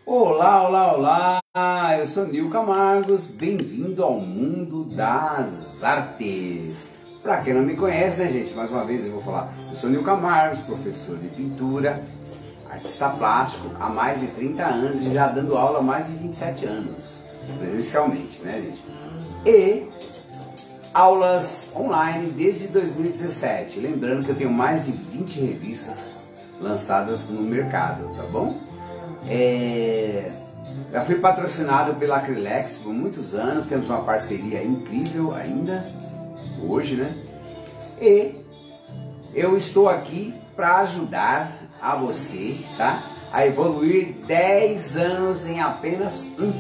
Olá, olá, olá! Eu sou Nil Camargos, bem-vindo ao mundo das artes. Para quem não me conhece, né, gente? Mais uma vez eu vou falar. Eu sou Nil Camargos, professor de pintura, artista plástico há mais de 30 anos e já dando aula há mais de 27 anos, presencialmente, né, gente? E aulas online desde 2017. Lembrando que eu tenho mais de 20 revistas lançadas no mercado, tá bom? Já fui patrocinado pela Acrylex por muitos anos, temos uma parceria incrível ainda, hoje, né? E eu estou aqui para ajudar a você, tá? A evoluir 10 anos em apenas um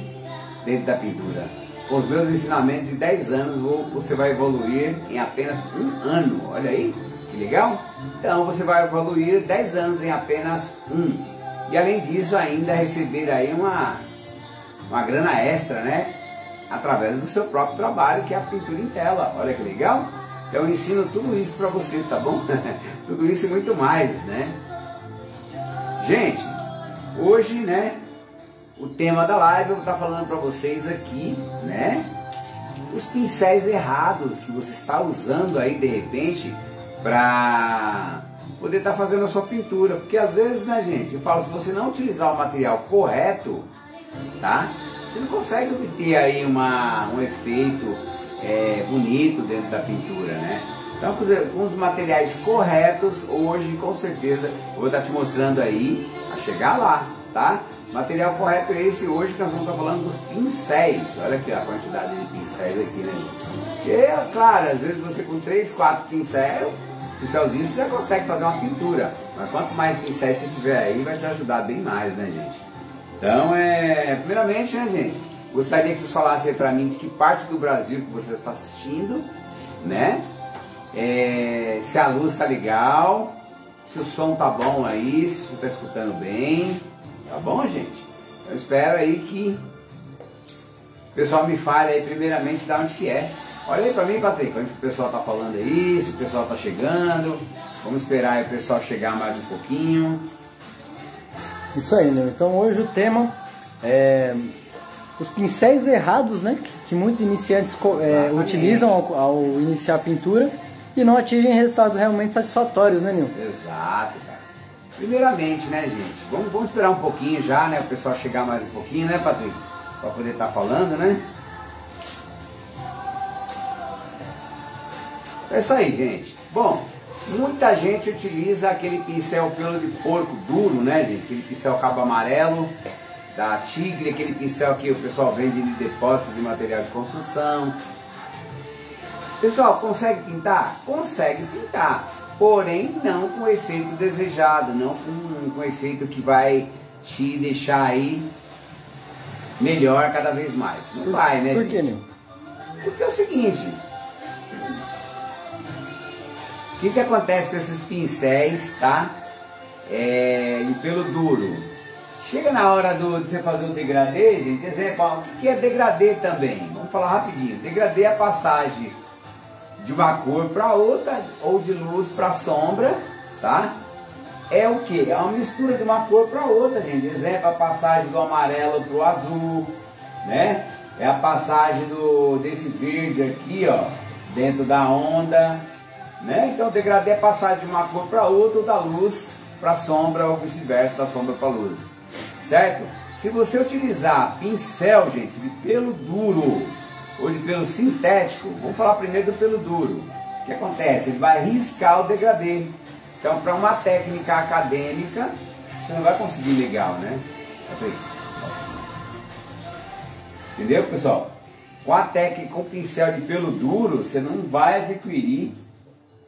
dentro da pintura. Com os meus ensinamentos de 10 anos, você vai evoluir em apenas um ano. Olha aí, que legal? Então você vai evoluir 10 anos em apenas um. E além disso, ainda receber aí uma grana extra, né? Através do seu próprio trabalho, que é a pintura em tela. Olha que legal? Então eu ensino tudo isso para você, tá bom? Tudo isso e muito mais, né? Gente, hoje, né? O tema da live eu vou estar falando para vocês aqui, né? Os pincéis errados que você está usando aí de repente para poder estar fazendo a sua pintura, porque às vezes, né, gente, eu falo, se você não utilizar o material correto, tá? Você não consegue obter aí um efeito bonito dentro da pintura, né? Então, com os materiais corretos, hoje, com certeza, eu vou estar te mostrando aí a chegar lá, tá? O material correto é esse hoje que nós vamos estar falando dos pincéis. Olha aqui a quantidade de pincéis aqui, né? E, claro, às vezes você com 3, 4 pincelzinhos você já consegue fazer uma pintura. Mas quanto mais pincéis você tiver aí, vai te ajudar bem mais, né, gente? Então, primeiramente, né, gente? Gostaria que vocês falassem para mim de que parte do Brasil que você está assistindo, né? Se a luz tá legal, se o som tá bom aí, se você está escutando bem. Tá bom, gente? Eu espero aí que o pessoal me fale aí primeiramente de onde que é. Olha aí pra mim, Patrick, onde o pessoal tá falando aí, se o pessoal tá chegando. Vamos esperar aí o pessoal chegar mais um pouquinho. Isso aí, né? Então hoje o tema é os pincéis errados, né? Que muitos iniciantes utilizam ao iniciar a pintura e não atingem resultados realmente satisfatórios, né, Nil? Exato, cara. Primeiramente, né, gente? Vamos esperar um pouquinho já, né? O pessoal chegar mais um pouquinho, né, Patrick? Pra poder estar falando, né? É isso aí, gente. Bom, muita gente utiliza aquele pincel pelo de porco duro, né, gente? Aquele pincel cabo amarelo da Tigre, aquele pincel que o pessoal vende em depósito de material de construção. Pessoal, consegue pintar? Consegue pintar, porém não com o efeito desejado, não com o efeito que vai te deixar aí melhor cada vez mais. Não vai, né, Por gente? que, Nil? Porque é o seguinte... O que acontece com esses pincéis, tá? E pelo duro. Chega na hora de você fazer o degradê, gente, exemplo, o que é degradê também? Vamos falar rapidinho. Degradê é a passagem de uma cor para outra, ou de luz para sombra, tá? É o que? É uma mistura de uma cor para outra, gente. Exemplo, a passagem do amarelo para o azul, né? É a passagem desse verde aqui, ó, dentro da onda. Né? Então o degradê é passar de uma cor para outra, ou da luz para sombra, ou vice-versa, da sombra para luz, certo? Se você utilizar pincel, gente, de pelo duro ou de pelo sintético, vamos falar primeiro do pelo duro. O que acontece? Ele vai riscar o degradê. Então, para uma técnica acadêmica, você não vai conseguir legal, né? Entendeu, pessoal? Com a técnica, com pincel de pelo duro, você não vai adquirir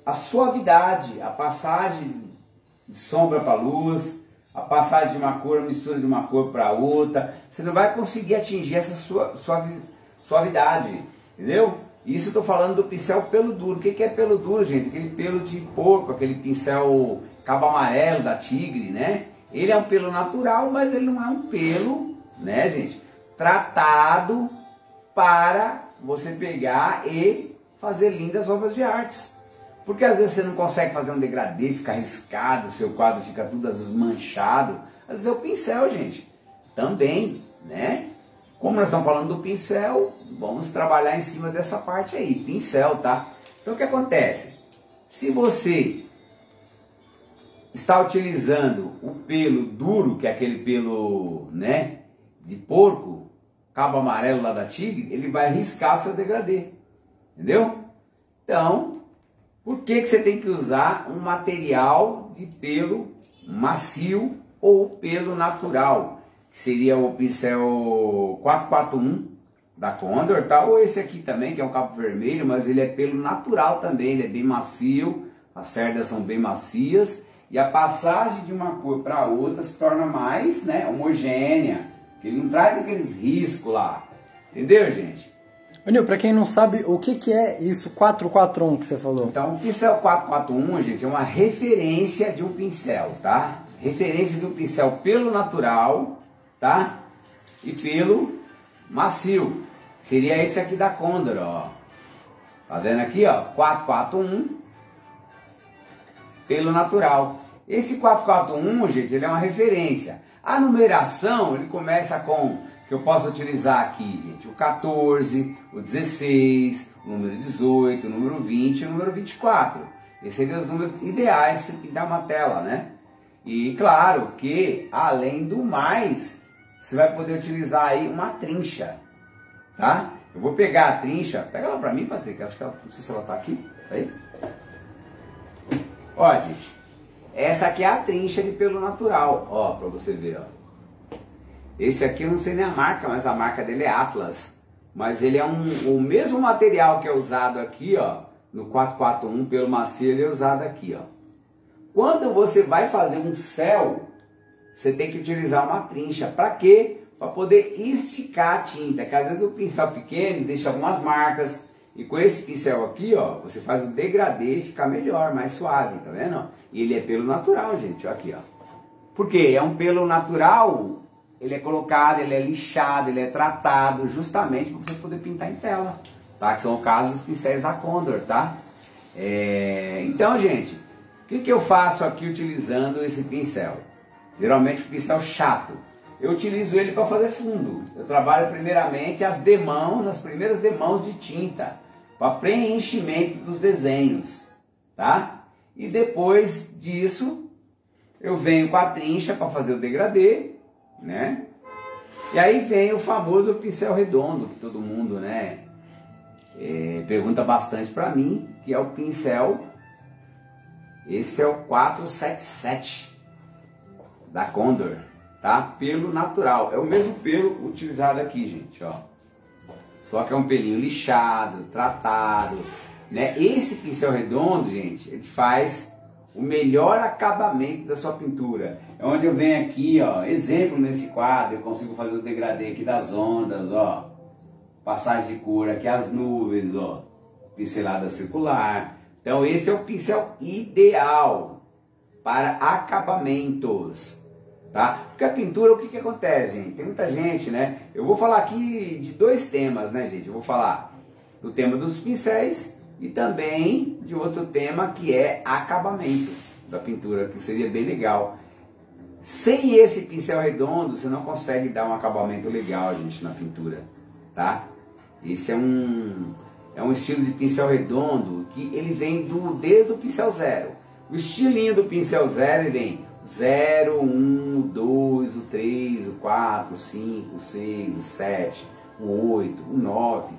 a suavidade, a passagem de sombra para luz, a passagem de uma cor, a mistura de uma cor para outra. Você não vai conseguir atingir essa suavidade, entendeu? Isso eu estou falando do pincel pelo duro. O que é pelo duro, gente? Aquele pelo de porco, aquele pincel cabo amarelo da Tigre, né? Ele é um pelo natural, mas ele não é um pelo, né, gente? Tratado para você pegar e fazer lindas obras de artes. Porque às vezes você não consegue fazer um degradê, fica riscado, seu quadro fica tudo às vezes manchado. Às vezes é o pincel, gente. também, né? Como nós estamos falando do pincel, vamos trabalhar em cima dessa parte aí, pincel, tá? Então o que acontece? Se você está utilizando o pelo duro, que é aquele pelo, né, de porco, cabo amarelo lá da Tigre, ele vai riscar seu degradê, entendeu? Então, por que você tem que usar um material de pelo macio ou pelo natural? Que seria o pincel 441 da Condor, tá? Ou esse aqui também, que é um cabo vermelho, mas ele é pelo natural também, ele é bem macio, as cerdas são bem macias, e a passagem de uma cor para outra se torna mais, né, homogênea, ele não traz aqueles riscos lá, entendeu, gente? Ô Nil, pra quem não sabe, o que é isso 441 que você falou? Então, o pincel 441, gente, é uma referência de um pincel, tá? Referência de um pincel pelo natural, tá? E pelo macio. Seria esse aqui da Condor, ó. Tá vendo aqui, ó? 441, pelo natural. Esse 441, gente, ele é uma referência. A numeração, ele começa com, que eu posso utilizar aqui, gente, o 14, o 16, o número 18, o número 20 e o número 24. Esses seriam os números ideais se pintar uma tela, né? E claro que, além do mais, você vai poder utilizar aí uma trincha, tá? Eu vou pegar a trincha, pega ela pra mim, Patrick, acho que ela, não sei se ela tá aqui, tá aí? Ó, gente, essa aqui é a trincha de pelo natural, ó, pra você ver, ó. Esse aqui eu não sei nem a marca, mas a marca dele é Atlas. Mas ele é o mesmo material que é usado aqui, ó, no 441 pelo macio, ele é usado aqui, ó. Quando você vai fazer um céu, você tem que utilizar uma trincha. Para quê? Para poder esticar a tinta, que às vezes o pincel pequeno deixa algumas marcas. E com esse pincel aqui, ó, você faz o degradê e fica melhor, mais suave, tá vendo? E ele é pelo natural, gente, ó, aqui, ó. Por quê? É um pelo natural, ele é colocado, ele é lixado, ele é tratado justamente para você poder pintar em tela, tá? Que são o caso dos pincéis da Condor, tá? Então, gente, o que eu faço aqui utilizando esse pincel? Geralmente o pincel chato. Eu utilizo ele para fazer fundo. Eu trabalho primeiramente as demãos, as primeiras demãos de tinta, para preenchimento dos desenhos, tá? E depois disso, eu venho com a trincha para fazer o degradê, né? E aí vem o famoso pincel redondo, que todo mundo, né, pergunta bastante para mim, que é o pincel, esse é o 477 da Condor, tá? Pelo natural, é o mesmo pelo utilizado aqui, gente, ó. Só que é um pelinho lixado, tratado, né? Esse pincel redondo, gente, ele faz o melhor acabamento da sua pintura. É onde eu venho aqui, ó, exemplo nesse quadro, eu consigo fazer o degradê aqui das ondas, ó. Passagem de cor aqui, as nuvens, ó. Pincelada circular. Então esse é o pincel ideal para acabamentos, tá? Porque a pintura, o que acontece, gente? Tem muita gente, né? Eu vou falar aqui de dois temas, né, gente? Eu vou falar do tema dos pincéis e também de outro tema que é acabamento da pintura, que seria bem legal. Sem esse pincel redondo, você não consegue dar um acabamento legal, gente, na pintura, tá? Esse é um estilo de pincel redondo que ele vem desde o pincel zero. O estilinho do pincel zero, ele vem 0, 1, 2, o 3, o 4, o 5, o 6, o 7, o 8, o 9,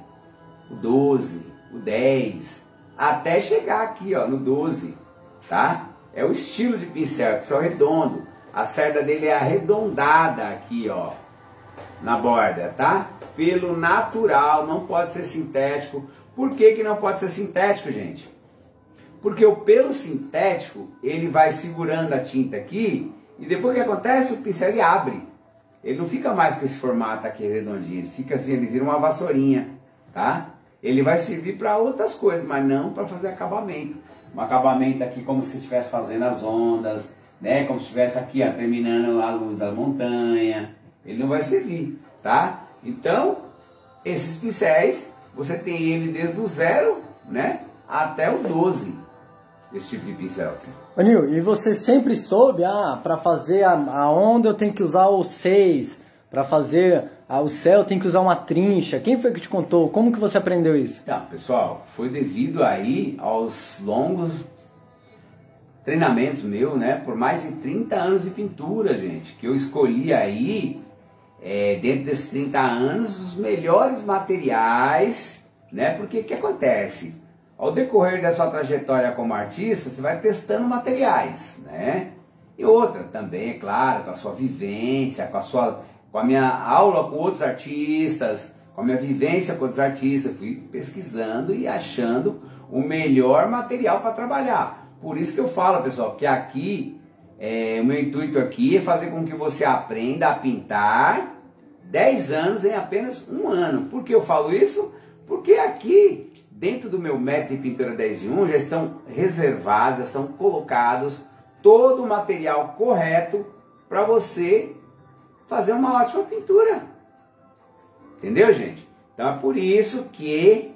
o 12, o 10, até chegar aqui, ó, no 12, tá? É o estilo de pincel, pincel redondo. A cerda dele é arredondada aqui, ó, na borda, tá? Pelo natural, não pode ser sintético. Por que não pode ser sintético, gente? Porque o pelo sintético, ele vai segurando a tinta aqui, e depois que acontece, o pincel ele abre. Ele não fica mais com esse formato aqui redondinho, ele fica assim, ele vira uma vassourinha, tá? Ele vai servir para outras coisas, mas não para fazer acabamento. Um acabamento aqui como se estivesse fazendo as ondas, né? Como se estivesse aqui, ó, terminando a luz da montanha. Ele não vai servir, tá? Então, esses pincéis, você tem ele desde o 0, né, até o 12. Esse tipo de pincel. Ô Nil, e você sempre soube, para fazer a onda eu tenho que usar o 6, para fazer o céu tem que usar uma trincha. Quem foi que te contou? Como que você aprendeu isso? Então, pessoal, foi devido aí aos longos treinamentos meus, né? Por mais de 30 anos de pintura, gente, que eu escolhi aí, dentro desses 30 anos, os melhores materiais, né? Porque o que acontece? Ao decorrer da sua trajetória como artista, você vai testando materiais, né? E outra também, é claro, com a sua vivência, com a minha aula com outros artistas, com a minha vivência com outros artistas, fui pesquisando e achando o melhor material para trabalhar. Por isso que eu falo, pessoal, que aqui, o meu intuito aqui é fazer com que você aprenda a pintar 10 anos em apenas um ano. Por que eu falo isso? Porque aqui, dentro do meu método de pintura 10 em 1, já estão reservados, já estão colocados todo o material correto para você fazer uma ótima pintura. Entendeu, gente? Então é por isso que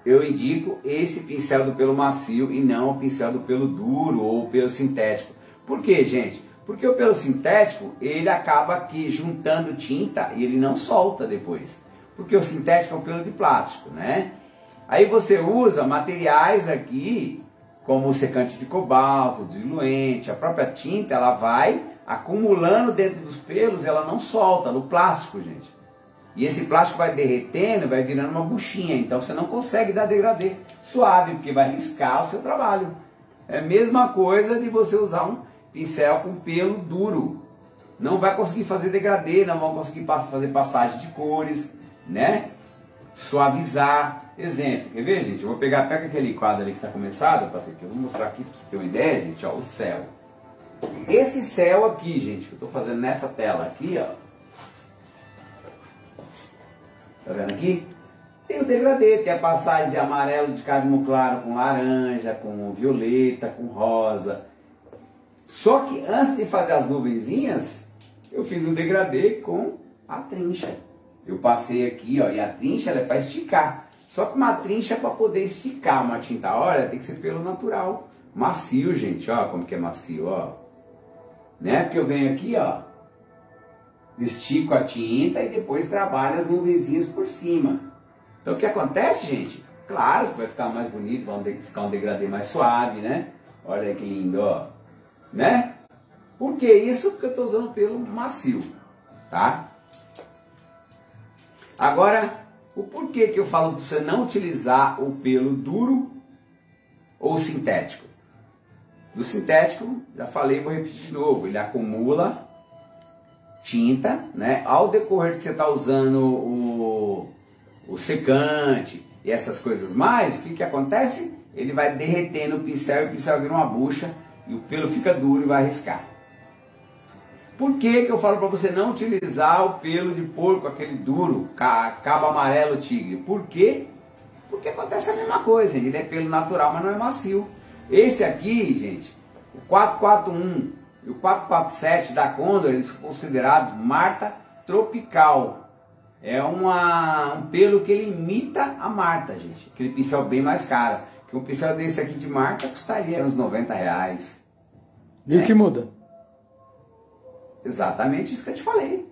eu indico esse pincel do pelo macio e não o pincel do pelo duro ou o pelo sintético. Por quê, gente? Porque o pelo sintético, ele acaba aqui juntando tinta e ele não solta depois. Porque o sintético é um pelo de plástico, né? Aí você usa materiais aqui, como o secante de cobalto, diluente, a própria tinta, ela vai acumulando dentro dos pelos, ela não solta no plástico, gente. E esse plástico vai derretendo, vai virando uma buchinha, então você não consegue dar degradê suave, porque vai riscar o seu trabalho. É a mesma coisa de você usar um pincel com pelo duro. Não vai conseguir fazer degradê, não vai conseguir fazer passagem de cores, né? Suavizar. Exemplo, quer ver, gente? Eu vou pega aquele quadro ali que está começado, Patrick, eu vou mostrar aqui para você ter uma ideia, gente, ó, o céu. Esse céu aqui, gente, que eu estou fazendo nessa tela aqui, ó. Tá vendo aqui? Tem o degradê, tem a passagem de amarelo de cadmo claro com laranja, com violeta, com rosa. Só que antes de fazer as nuvenzinhas, eu fiz um degradê com a trincha. Eu passei aqui, ó, e a trincha ela é para esticar. Só que uma trincha para poder esticar uma tinta óleo tem que ser pelo natural. Macio, gente, ó, como que é macio, ó. Né? Porque eu venho aqui, ó, estico a tinta e depois trabalho as nuvenzinhas por cima. Então o que acontece, gente? Claro que vai ficar mais bonito, vai ficar um degradê mais suave, né? Olha aí que lindo, ó. Né? Por que isso? Porque eu estou usando pelo macio, tá? Agora, o porquê que eu falo para você não utilizar o pelo duro ou sintético? Do sintético, já falei, vou repetir de novo, ele acumula tinta, né? Ao decorrer que você está usando o secante e essas coisas mais, o que acontece? Ele vai derretendo o pincel e o pincel vira uma bucha e o pelo fica duro e vai riscar. Por que eu falo para você não utilizar o pelo de porco, aquele duro, cabo amarelo tigre? Por quê? Porque acontece a mesma coisa, gente. Ele é pelo natural, mas não é macio. Esse aqui, gente, o 441 e o 447 da Condor, eles são considerados Marta tropical. É um pelo que ele imita a Marta, gente. Aquele pincel bem mais caro. Que um pincel desse aqui de Marta custaria uns R$90. E o que muda? Exatamente isso que eu te falei,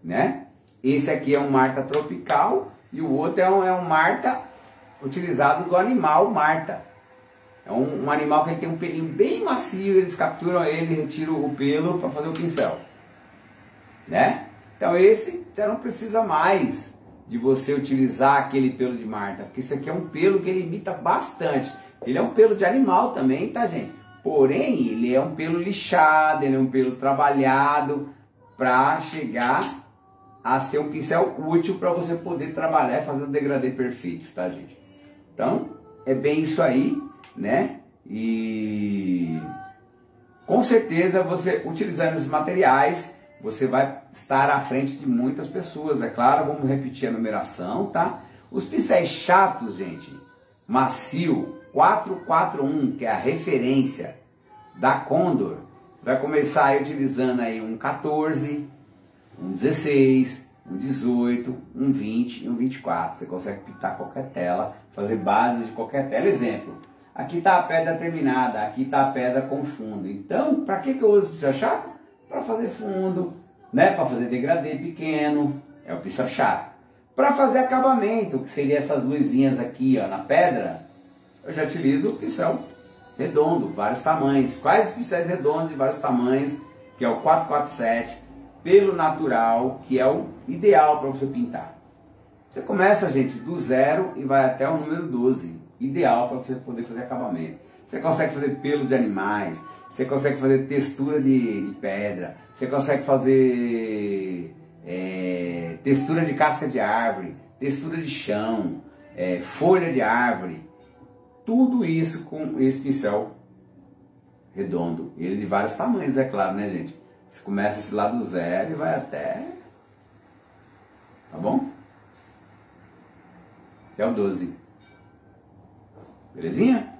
né? Esse aqui é um Marta tropical e o outro é um Marta utilizado do animal Marta. É um animal que ele tem um pelinho bem macio, eles capturam ele, retiram o pelo para fazer o pincel, né? Então esse já não precisa mais de você utilizar aquele pelo de Marta, porque esse aqui é um pelo que ele imita bastante. Ele é um pelo de animal também, tá, gente? Porém, ele é um pelo lixado, ele é um pelo trabalhado para chegar a ser um pincel útil para você poder trabalhar e fazer o degradê perfeito, tá, gente? Então, é bem isso aí, né? E com certeza você utilizando esses materiais, você vai estar à frente de muitas pessoas, é claro. Vamos repetir a numeração, tá? Os pincéis chatos, gente, macio, 441, que é a referência da Condor, vai começar aí utilizando aí um 14, um 16, um 18, um 20 e um 24. Você consegue pintar qualquer tela, fazer base de qualquer tela. Exemplo, aqui está a pedra terminada, aqui está a pedra com fundo. Então, para que eu uso pincel chato? Para fazer fundo, né? Para fazer degradê pequeno, é o pincel chato. Para fazer acabamento, que seria essas luzinhas aqui, ó, na pedra, eu já utilizo o pincel redondo, vários tamanhos. Quais os pincéis redondos de vários tamanhos, que é o 447, pelo natural, que é o ideal para você pintar. Você começa, gente, do 0 e vai até o número 12, ideal para você poder fazer acabamento. Você consegue fazer pelo de animais, você consegue fazer textura de pedra, você consegue fazer textura de casca de árvore, textura de chão, folha de árvore. Tudo isso com esse pincel redondo. Ele de vários tamanhos, é claro, né, gente? Você começa esse lado do 0 e vai até... Tá bom? Até o 12. Belezinha?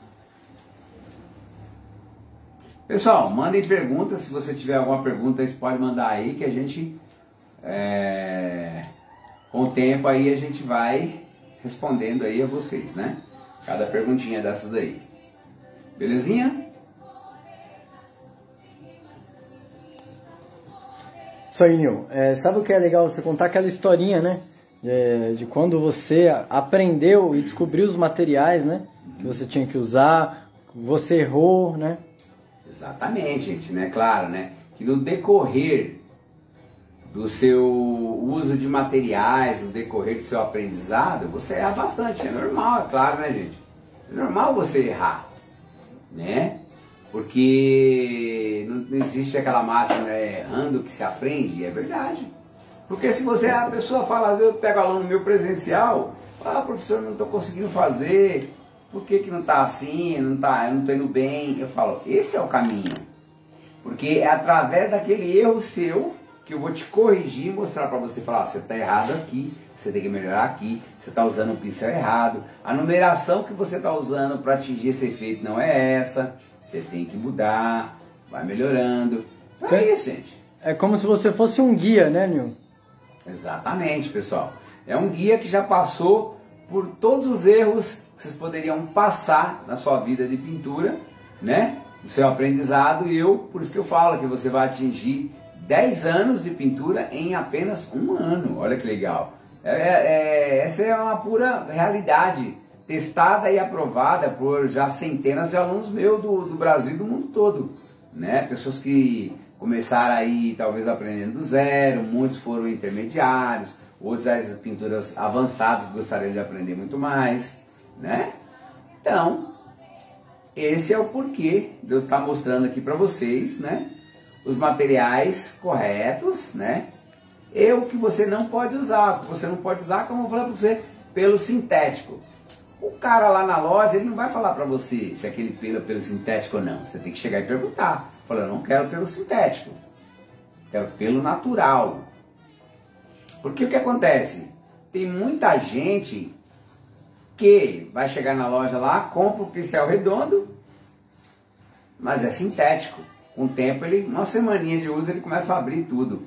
Pessoal, mandem perguntas. Se você tiver alguma pergunta, você pode mandar aí que a gente... com o tempo aí a gente vai respondendo aí a vocês, né? Cada perguntinha dessas daí. Belezinha? Isso aí, Nil. Sabe o que é legal? Você contar aquela historinha, né? De quando você aprendeu e descobriu os materiais, né? Que você tinha que usar, você errou, né? Exatamente, gente, né? Claro, né? Que no decorrer do seu uso de materiais, no decorrer do seu aprendizado, você erra bastante. É normal, é claro, né, gente? É normal você errar, né? Porque não existe aquela máxima, né, errando que se aprende, é verdade. Porque se a pessoa fala, às vezes eu pego aluno meu presencial, professor, não estou conseguindo fazer, por que não está assim, eu não estou indo bem? Eu falo, esse é o caminho. Porque é através daquele erro seu que eu vou te corrigir e mostrar para você, falar, você está errado aqui, você tem que melhorar aqui, você está usando o pincel errado, a numeração que você está usando para atingir esse efeito não é essa, você tem que mudar, vai melhorando. É isso, gente. É como se você fosse um guia, né, Nil? Exatamente, pessoal. É um guia que já passou por todos os erros que vocês poderiam passar na sua vida de pintura, né? No seu aprendizado, e por isso que eu falo que você vai atingir 10 anos de pintura em apenas um ano. Olha que legal. Essa é uma pura realidade, testada e aprovada por já centenas de alunos meus do Brasil e do mundo todo, né? Pessoas que começaram aí talvez aprendendo do 0, muitos foram intermediários, outros as pinturas avançadas que gostariam de aprender muito mais, né? Então, esse é o porquê Deus está mostrando aqui para vocês, né? Os materiais corretos, né? E o que você não pode usar. O que você não pode usar, como eu vou falar para você, pelo sintético. O cara lá na loja, ele não vai falar para você se aquele pelo é pelo sintético ou não. Você tem que chegar e perguntar. Fala, eu não quero pelo sintético. Quero pelo natural. Porque o que acontece? Tem muita gente que vai chegar na loja lá, compra o pincel redondo, mas é sintético. Com o tempo, uma semaninha de uso, ele começa a abrir tudo.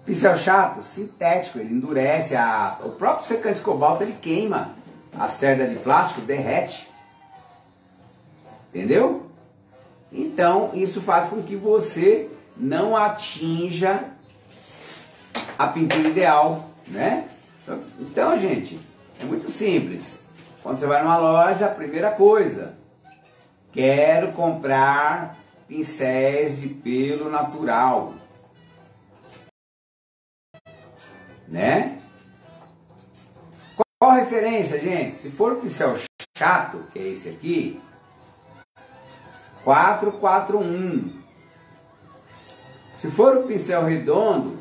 Pincel chato, sintético, ele endurece. O próprio secante de cobalto, ele queima. A cerda de plástico derrete. Entendeu? Então, isso faz com que você não atinja a pintura ideal, né? Então, gente, é muito simples. Quando você vai numa loja, a primeira coisa, quero comprar pincéis de pelo natural, né? Qual a referência, gente? Se for o pincel chato, que é esse aqui, 441. Se for o pincel redondo,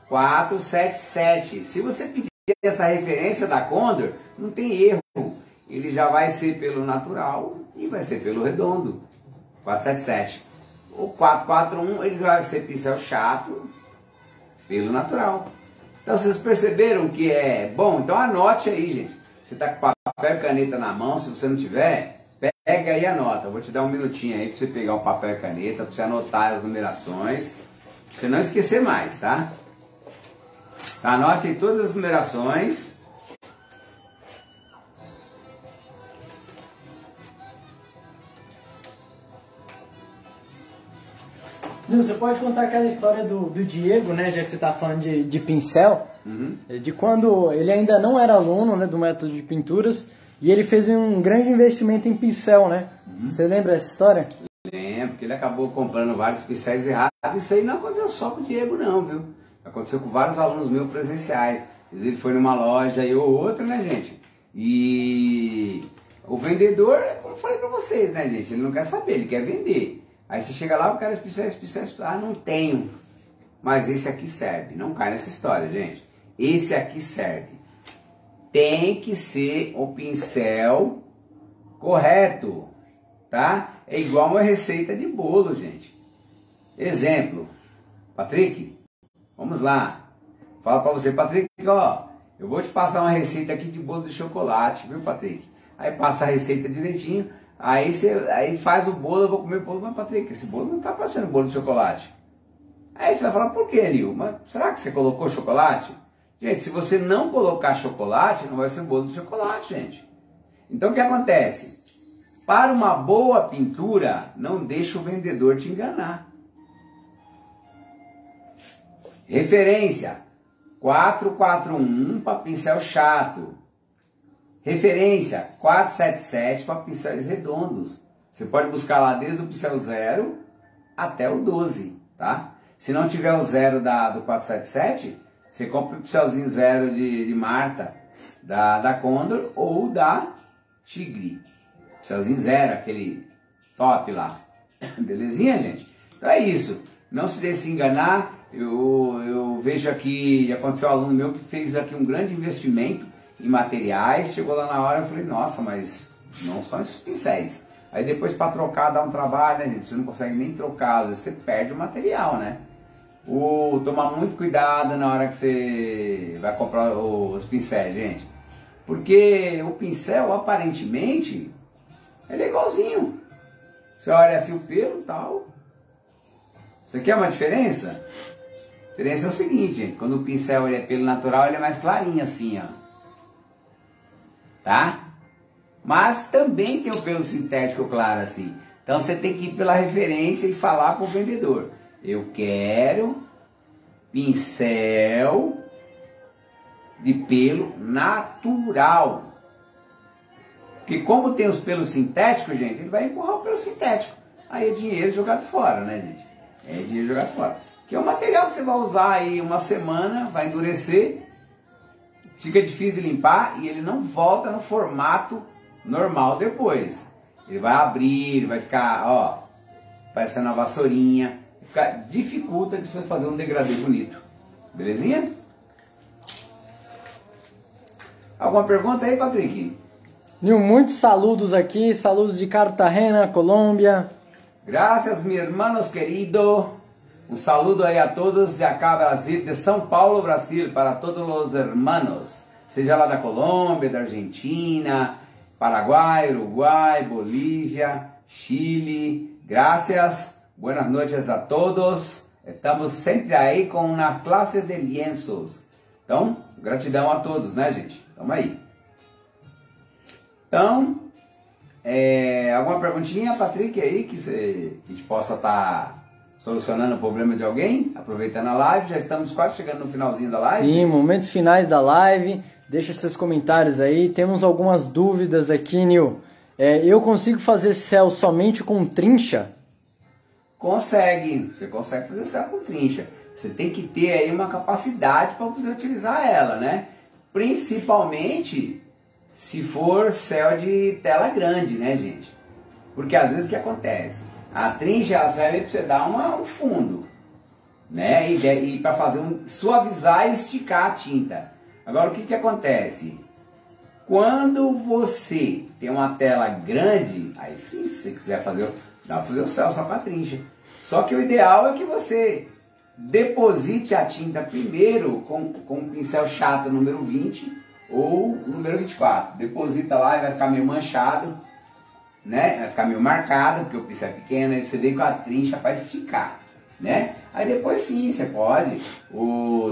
477. Se você pedir essa referência da Condor, não tem erro. Ele já vai ser pelo natural e vai ser pelo redondo. 477. O 441, ele vai ser pincel chato, pelo natural. Então vocês perceberam que é bom? Então anote aí, gente. Você está com papel e caneta na mão, se você não tiver, pega aí e anota. Eu vou te dar um minutinho aí para você pegar o papel e caneta, para você anotar as numerações, pra você não esquecer mais, tá? Então, anote aí todas as numerações. Você pode contar aquela história do Diego, né, já que você está falando de pincel, de quando ele ainda não era aluno, né, do método de pinturas, e ele fez um grande investimento em pincel, né? Você lembra dessa história? Lembro, que ele acabou comprando vários pincéis errados. Isso aí não aconteceu só com o Diego não, viu? Aconteceu com vários alunos meus presenciais. Às vezes ele foi numa loja aí ou outra, né, gente? E o vendedor, como eu falei pra vocês, né, gente? Ele não quer saber, ele quer vender. Aí você chega lá, o cara, pincéis, ah, não tenho. Mas esse aqui serve. Não cai nessa história, gente. Esse aqui serve. Tem que ser o pincel correto, tá? É igual uma receita de bolo, gente. Exemplo. Patrick, vamos lá. Fala pra você, Patrick, ó. Eu vou te passar uma receita aqui de bolo de chocolate, viu, Patrick? Aí passa a receita direitinho. Aí faz o bolo, eu vou comer o bolo, mas Patrick, esse bolo não tá parecendo bolo de chocolate. Aí você vai falar, por que, Nil? Mas será que você colocou chocolate? Gente, se você não colocar chocolate, não vai ser bolo de chocolate, gente. Então o que acontece? Para uma boa pintura, não deixa o vendedor te enganar. Referência, 441 para pincel chato. Referência 477 para pincéis redondos. Você pode buscar lá desde o pincel 0 até o 12, tá? Se não tiver o 0 do 477, você compra o pincelzinho 0 de Marta, da Condor ou da Tigre. Pincelzinho 0, aquele top lá. Belezinha, gente? Então é isso. Não se deixe enganar. Eu vejo aqui, aconteceu um aluno meu que fez aqui um grande investimento em materiais, chegou lá na hora e falei, nossa, mas não são esses pincéis. Aí depois para trocar dá um trabalho, né, gente? Você não consegue nem trocar, às vezes você perde o material, né? Tomar muito cuidado na hora que você vai comprar os pincéis, gente. Porque o pincel, aparentemente, ele é igualzinho. Você olha assim o pelo e tal. Você quer uma diferença? A diferença é o seguinte, gente. Quando o pincel ele é pelo natural, ele é mais clarinho assim, ó. Tá? Mas também tem o pelo sintético claro assim. Então você tem que ir pela referência e falar para o vendedor. Eu quero pincel de pelo natural. Porque como tem os pelos sintéticos, gente, ele vai empurrar o pelo sintético. Aí é dinheiro jogado fora, né, gente? É dinheiro jogado fora. Que é um material que você vai usar aí uma semana, vai endurecer, fica difícil de limpar e ele não volta no formato normal depois. Ele vai abrir, ele vai ficar, ó, parecendo uma vassourinha. Dificulta de fazer um degradê bonito. Belezinha? Alguma pergunta aí, Patrick? Nil, muitos saludos aqui, saludos de Cartagena, Colômbia. Graças, meus hermanos queridos. Um saludo aí a todos de acá, Brasil, de São Paulo, Brasil, para todos os hermanos. Seja lá da Colômbia, da Argentina, Paraguai, Uruguai, Bolívia, Chile. Graças. Buenas noches a todos. Estamos sempre aí com uma classe de lienzos. Então, gratidão a todos, né, gente? Tamo aí. Então, alguma perguntinha, Patrick, aí, que a gente possa estar solucionando o problema de alguém? Aproveitando a live, já estamos quase chegando no finalzinho da live. Sim, momentos finais da live. Deixa seus comentários aí. Temos algumas dúvidas aqui, Nil. Eu consigo fazer céu somente com trincha? Consegue, você consegue fazer céu com trincha. Você tem que ter aí uma capacidade para você utilizar ela, né? Principalmente se for céu de tela grande, né, gente? Porque às vezes o que acontece? A trincha ela serve para você dar um fundo, né? E para fazer suavizar e esticar a tinta. Agora o que acontece? Quando você tem uma tela grande, aí sim, se você quiser fazer, dá para fazer o céu só com a trincha. Só que o ideal é que você deposite a tinta primeiro com o pincel chato número 20 ou número 24. Deposita lá e vai ficar meio manchado, né? Vai ficar meio marcado, porque o pincel é pequeno, aí você vem com a trincha para esticar, né? Aí depois sim, você pode.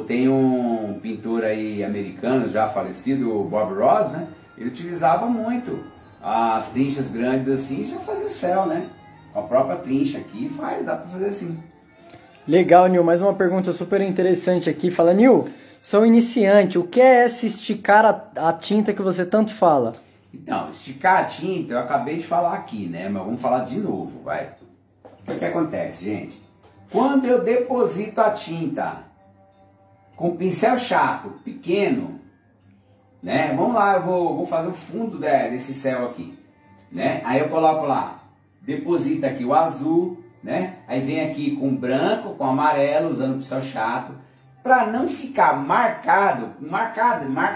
Tem um pintor aí americano, já falecido, o Bob Ross, né? Ele utilizava muito as trinchas grandes assim, já fazia o céu, né? Com a própria trincha aqui dá para fazer assim. Legal, Nil. Mais uma pergunta super interessante aqui. Fala, Nil, sou iniciante. O que é esse esticar a tinta que você tanto fala? Então, esticar a tinta eu acabei de falar aqui, né? Mas vamos falar de novo, vai. O que acontece, gente? Quando eu deposito a tinta com pincel chato, pequeno, né? Vamos lá, eu vou fazer o fundo desse céu aqui, né? Aí eu coloco lá, deposito aqui o azul, né? Aí vem aqui com branco, com amarelo, usando pincel chato, para não ficar marca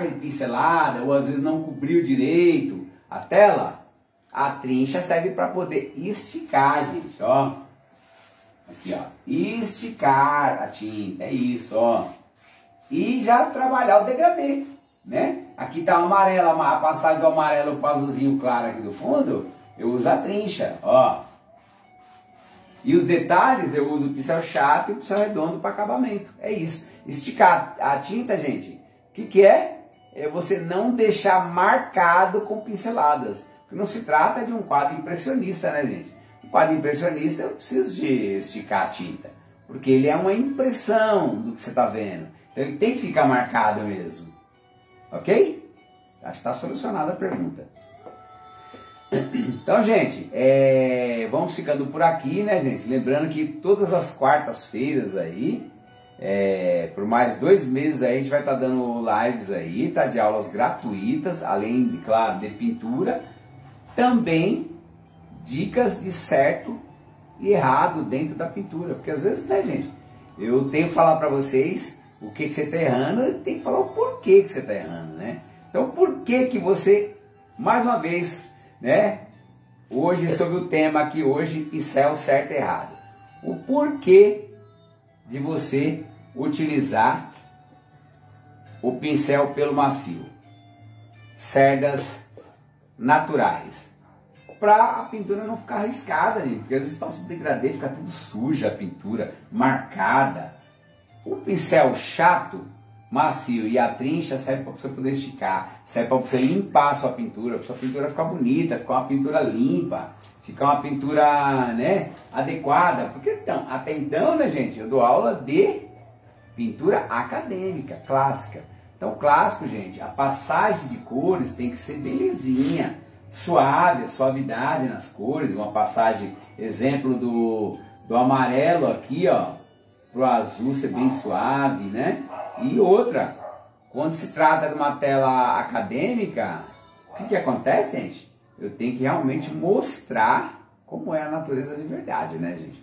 de pincelada, ou às vezes não cobriu direito a tela, a trincha serve para poder esticar, gente, ó. Aqui, ó, esticar a tinta, é isso, ó. E já trabalhar o degradê, né? Aqui tá o amarelo, a passagem do amarelo para o azulzinho claro aqui do fundo, eu uso a trincha, ó. E os detalhes eu uso o pincel chato e o pincel redondo para acabamento. É isso. Esticar a tinta, gente, o que é? É você não deixar marcado com pinceladas. Porque não se trata de um quadro impressionista, né, gente? Um quadro impressionista eu preciso de esticar a tinta. Porque ele é uma impressão do que você está vendo. Então ele tem que ficar marcado mesmo. Ok? Acho que está solucionada a pergunta. Então, gente, vamos ficando por aqui, né, gente? Lembrando que todas as quartas-feiras aí, por mais 2 meses aí, a gente vai estar dando lives aí, tá? De aulas gratuitas, além, de, claro, de pintura. Também dicas de certo e errado dentro da pintura. Porque às vezes, né, gente, eu tenho que falar para vocês o que você está errando e tenho que falar o porquê que você está errando, né? Então, por que você, mais uma vez, né? Hoje, sobre o tema aqui, hoje, pincel certo e errado. O porquê de você utilizar o pincel pelo macio. Cerdas naturais. Para a pintura não ficar arriscada, gente. Porque às vezes passa um degradê, fica tudo suja a pintura, marcada. O pincel chato, macio e a trincha serve para você poder esticar, serve para você limpar a sua pintura ficar bonita, ficar uma pintura limpa, ficar uma pintura, né, adequada. Porque então, até então, né, gente, eu dou aula de pintura acadêmica, clássica. Então, clássico, gente, a passagem de cores tem que ser belezinha, suave, a suavidade nas cores, uma passagem, exemplo do amarelo aqui, ó, pro azul ser bem suave, né? E outra, quando se trata de uma tela acadêmica, o que acontece, gente? Eu tenho que realmente mostrar como é a natureza de verdade, né, gente?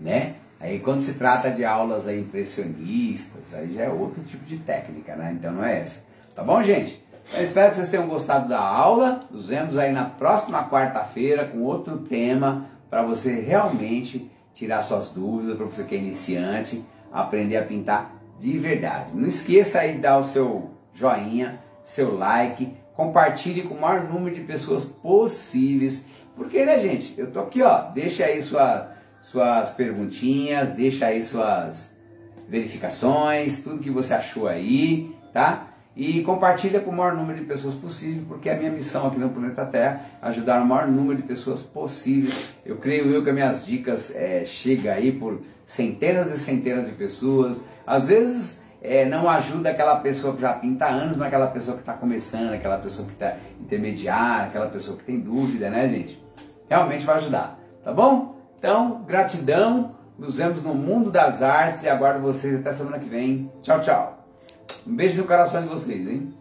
Né? Aí quando se trata de aulas aí impressionistas, aí já é outro tipo de técnica, né? Então não é essa. Tá bom, gente? Eu espero que vocês tenham gostado da aula. Nos vemos aí na próxima quarta-feira com outro tema para você realmente tirar suas dúvidas, para você que é iniciante, aprender a pintar de verdade. Não esqueça aí de dar o seu joinha, seu like, compartilhe com o maior número de pessoas possíveis. Porque, né, gente, eu tô aqui, ó, deixa aí suas perguntinhas, deixa aí suas verificações, tudo que você achou aí, tá? E compartilha com o maior número de pessoas possível, porque a minha missão aqui no planeta Terra é ajudar o maior número de pessoas possíveis. Eu creio que as minhas dicas chegam aí por centenas e centenas de pessoas. Às vezes não ajuda aquela pessoa que já pinta há anos, mas aquela pessoa que está começando, aquela pessoa que está intermediária, aquela pessoa que tem dúvida, né, gente? Realmente vai ajudar, tá bom? Então, gratidão, nos vemos no mundo das artes e aguardo vocês até semana que vem. Tchau, tchau. Um beijo no coração de vocês, hein?